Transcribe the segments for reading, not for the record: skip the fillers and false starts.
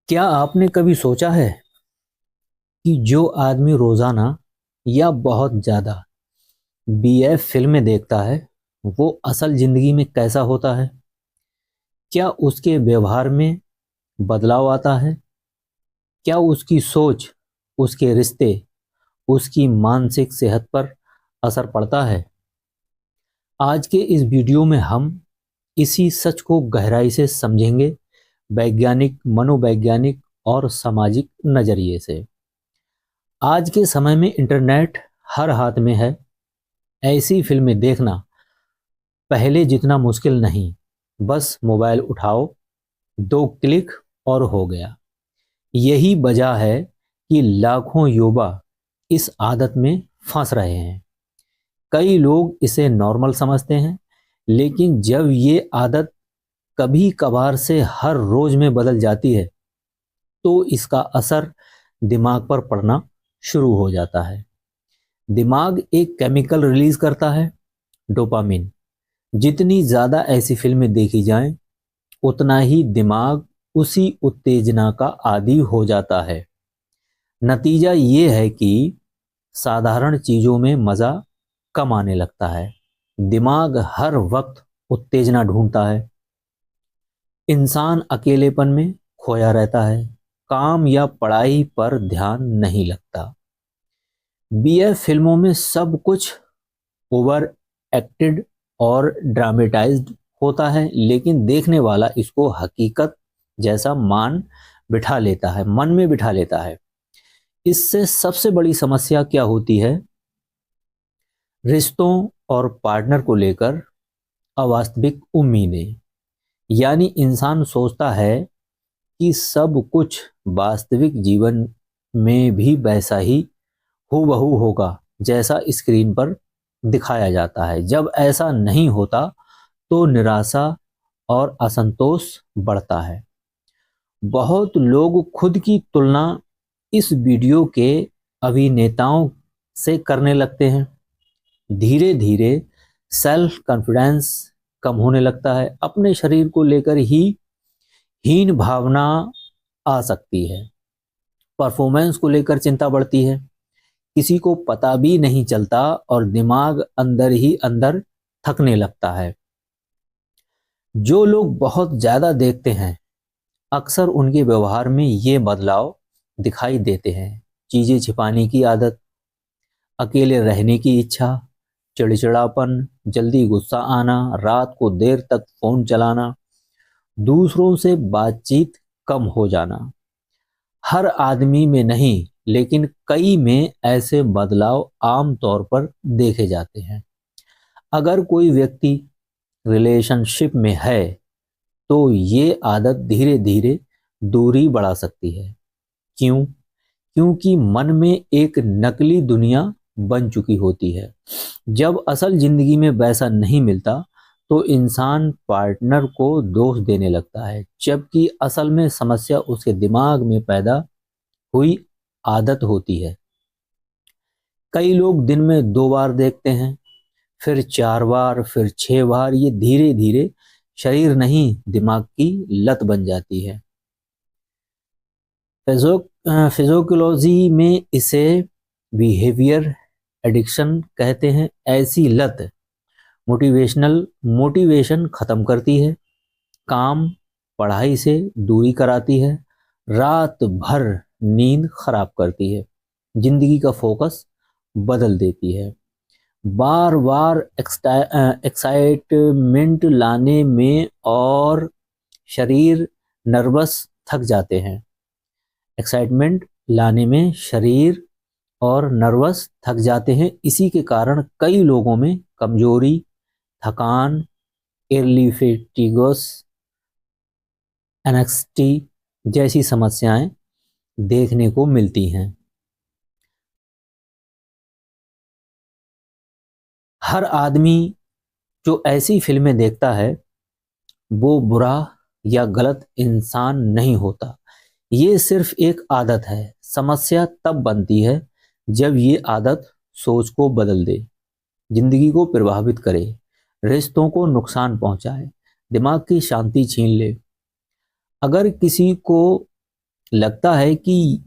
क्या आपने कभी सोचा है कि जो आदमी रोजाना या बहुत ज्यादा बीएफ फिल्में देखता है वो असल जिंदगी में कैसा होता है? क्या उसके व्यवहार में बदलाव आता है? क्या उसकी सोच, उसके रिश्ते, उसकी मानसिक सेहत पर असर पड़ता है? आज के इस वीडियो में हम इसी सच को गहराई से समझेंगे, वैज्ञानिक, मनोवैज्ञानिक और सामाजिक नजरिए से। आज के समय में इंटरनेट हर हाथ में है। ऐसी फिल्में देखना पहले जितना मुश्किल नहीं। बस मोबाइल उठाओ, दो क्लिक और हो गया। यही वजह है कि लाखों युवा इस आदत में फंस रहे हैं। कई लोग इसे नॉर्मल समझते हैं, लेकिन जब ये आदत कभी कभार से हर रोज में बदल जाती है तो इसका असर दिमाग पर पड़ना शुरू हो जाता है। दिमाग एक केमिकल रिलीज करता है, डोपामिन। जितनी ज्यादा ऐसी फिल्में देखी जाएं, उतना ही दिमाग उसी उत्तेजना का आदी हो जाता है। नतीजा ये है कि साधारण चीजों में मजा कम आने लगता है। दिमाग हर वक्त उत्तेजना ढूंढता है। इंसान अकेलेपन में खोया रहता है। काम या पढ़ाई पर ध्यान नहीं लगता। बीएफ फिल्मों में सब कुछ ओवर एक्टेड और ड्रामेटाइज्ड होता है, लेकिन देखने वाला इसको हकीकत जैसा मन में बिठा लेता है। इससे सबसे बड़ी समस्या क्या होती है? रिश्तों और पार्टनर को लेकर अवास्तविक उम्मीदें। यानी इंसान सोचता है कि सब कुछ वास्तविक जीवन में भी वैसा ही हूबहू होगा जैसा स्क्रीन पर दिखाया जाता है। जब ऐसा नहीं होता तो निराशा और असंतोष बढ़ता है। बहुत लोग खुद की तुलना इस वीडियो के अभिनेताओं से करने लगते हैं। धीरे धीरे सेल्फ कॉन्फिडेंस कम होने लगता है। अपने शरीर को लेकर ही हीन भावना आ सकती है। परफॉर्मेंस को लेकर चिंता बढ़ती है। किसी को पता भी नहीं चलता और दिमाग अंदर ही अंदर थकने लगता है। जो लोग बहुत ज्यादा देखते हैं अक्सर उनके व्यवहार में ये बदलाव दिखाई देते हैं। चीजें छिपाने की आदत, अकेले रहने की इच्छा, चिड़चिड़ापन, जल्दी गुस्सा आना, रात को देर तक फोन चलाना, दूसरों से बातचीत कम हो जाना। हर आदमी में नहीं, लेकिन कई में ऐसे बदलाव आम तौर पर देखे जाते हैं। अगर कोई व्यक्ति रिलेशनशिप में है तो ये आदत धीरे धीरे दूरी बढ़ा सकती है। क्यों? क्योंकि मन में एक नकली दुनिया बन चुकी होती है। जब असल जिंदगी में वैसा नहीं मिलता तो इंसान पार्टनर को दोष देने लगता है, जबकि असल में समस्या उसके दिमाग में पैदा हुई आदत होती है। कई लोग दिन में 2 बार देखते हैं, फिर 4 बार, फिर 6 बार। ये धीरे धीरे शरीर नहीं, दिमाग की लत बन जाती है। फिजियोलॉजी में इसे बिहेवियर एडिक्शन कहते हैं। ऐसी लत मोटिवेशन खत्म करती है, काम पढ़ाई से दूरी कराती है, रात भर नींद खराब करती है, जिंदगी का फोकस बदल देती है। बार बार एक्साइटमेंट लाने में और शरीर नर्वस थक जाते हैं। एक्साइटमेंट लाने में शरीर और नर्वस थक जाते हैं। इसी के कारण कई लोगों में कमजोरी, थकान, एर्ली फेटिगस, एनेक्सिटी जैसी समस्याएं देखने को मिलती हैं। हर आदमी जो ऐसी फिल्में देखता है वो बुरा या गलत इंसान नहीं होता। ये सिर्फ एक आदत है। समस्या तब बनती है जब ये आदत सोच को बदल दे, जिंदगी को प्रभावित करे, रिश्तों को नुकसान पहुंचाए, दिमाग की शांति छीन ले। अगर किसी को लगता है कि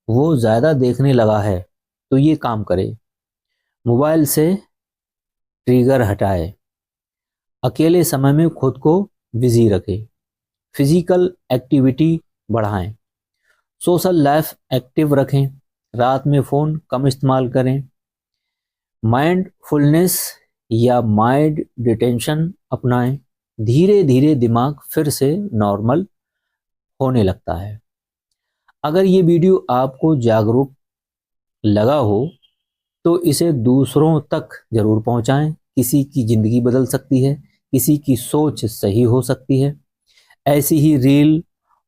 वो ज़्यादा देखने लगा है तो ये काम करे, मोबाइल से ट्रिगर हटाए, अकेले समय में खुद को बिजी रखे, फिजिकल एक्टिविटी बढ़ाएं, सोशल लाइफ एक्टिव रखें, रात में फ़ोन कम इस्तेमाल करें, माइंडफुलनेस या माइंड डिटेंशन अपनाएं। धीरे धीरे दिमाग फिर से नॉर्मल होने लगता है। अगर ये वीडियो आपको जागरूक लगा हो तो इसे दूसरों तक जरूर पहुंचाएं। किसी की ज़िंदगी बदल सकती है, किसी की सोच सही हो सकती है। ऐसी ही रील,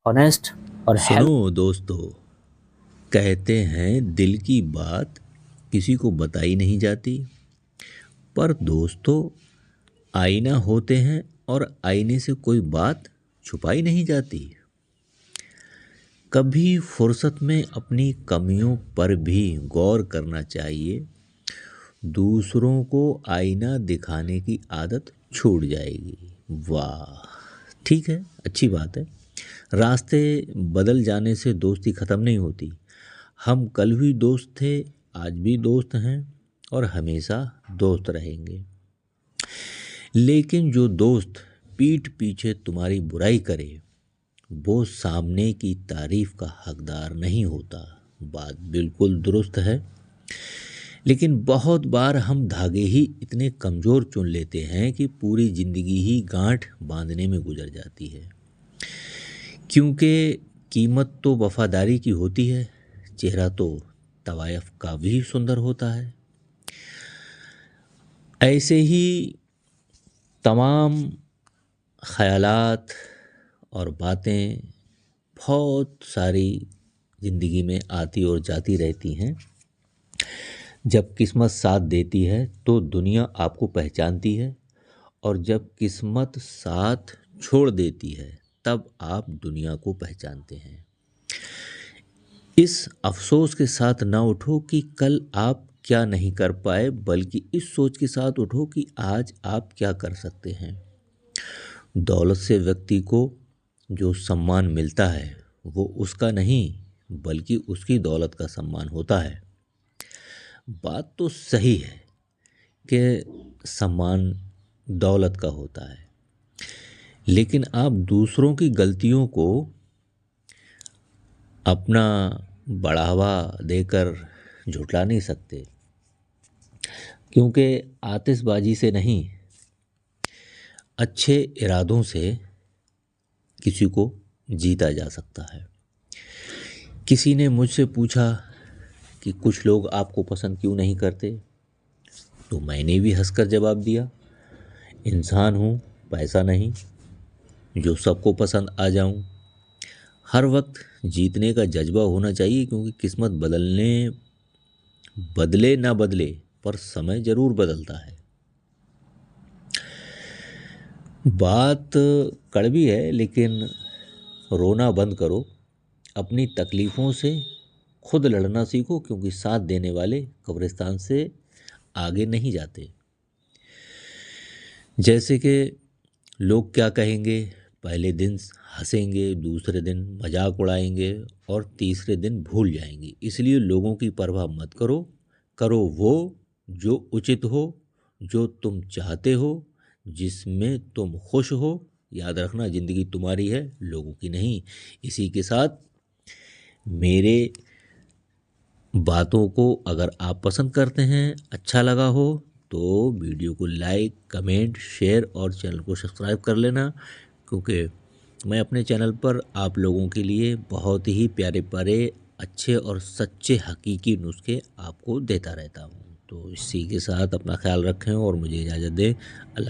ऑनेस्ट और हेल्प। सुनो दोस्तों, कहते हैं दिल की बात किसी को बताई नहीं जाती, पर दोस्तों आईना होते हैं और आईने से कोई बात छुपाई नहीं जाती। कभी फुर्सत में अपनी कमियों पर भी गौर करना चाहिए। दूसरों को आईना दिखाने की आदत छूट जाएगी। वाह, ठीक है, अच्छी बात है। रास्ते बदल जाने से दोस्ती ख़त्म नहीं होती। हम कल भी दोस्त थे, आज भी दोस्त हैं और हमेशा दोस्त रहेंगे। लेकिन जो दोस्त पीठ पीछे तुम्हारी बुराई करे वो सामने की तारीफ का हकदार नहीं होता। बात बिल्कुल दुरुस्त है। लेकिन बहुत बार हम धागे ही इतने कमज़ोर चुन लेते हैं कि पूरी ज़िंदगी ही गांठ बांधने में गुजर जाती है। क्योंकि कीमत तो वफादारी की होती है, चेहरा तो तवायफ का भी सुंदर होता है। ऐसे ही तमाम ख़यालात और बातें बहुत सारी ज़िंदगी में आती और जाती रहती हैं। जब किस्मत साथ देती है तो दुनिया आपको पहचानती है, और जब किस्मत साथ छोड़ देती है तब आप दुनिया को पहचानते हैं। इस अफसोस के साथ ना उठो कि कल आप क्या नहीं कर पाए, बल्कि इस सोच के साथ उठो कि आज आप क्या कर सकते हैं। दौलत से व्यक्ति को जो सम्मान मिलता है वो उसका नहीं बल्कि उसकी दौलत का सम्मान होता है। बात तो सही है कि सम्मान दौलत का होता है, लेकिन आप दूसरों की गलतियों को अपना बढ़ावा देकर झुठला नहीं सकते, क्योंकि आतिशबाजी से नहीं, अच्छे इरादों से किसी को जीता जा सकता है। किसी ने मुझसे पूछा कि कुछ लोग आपको पसंद क्यों नहीं करते, तो मैंने भी हंसकर जवाब दिया, इंसान हूँ, पैसा नहीं जो सबको पसंद आ जाऊँ। हर वक्त जीतने का जज्बा होना चाहिए, क्योंकि किस्मत बदले ना बदले पर समय ज़रूर बदलता है। बात कड़वी है, लेकिन रोना बंद करो। अपनी तकलीफ़ों से खुद लड़ना सीखो, क्योंकि साथ देने वाले कब्रिस्तान से आगे नहीं जाते। जैसे कि लोग क्या कहेंगे, पहले दिन हंसेंगे, दूसरे दिन मजाक उड़ाएंगे और तीसरे दिन भूल जाएंगे। इसलिए लोगों की परवाह मत करो। करो वो जो उचित हो, जो तुम चाहते हो, जिसमें तुम खुश हो। याद रखना, ज़िंदगी तुम्हारी है, लोगों की नहीं। इसी के साथ मेरे बातों को अगर आप पसंद करते हैं, अच्छा लगा हो, तो वीडियो को लाइक, कमेंट, शेयर और चैनल को सब्सक्राइब कर लेना, क्योंकि मैं अपने चैनल पर आप लोगों के लिए बहुत ही प्यारे प्यारे, अच्छे और सच्चे हकीकी नुस्खे आपको देता रहता हूँ। तो इसी के साथ अपना ख्याल रखें और मुझे इजाज़त दें। अल्लाह।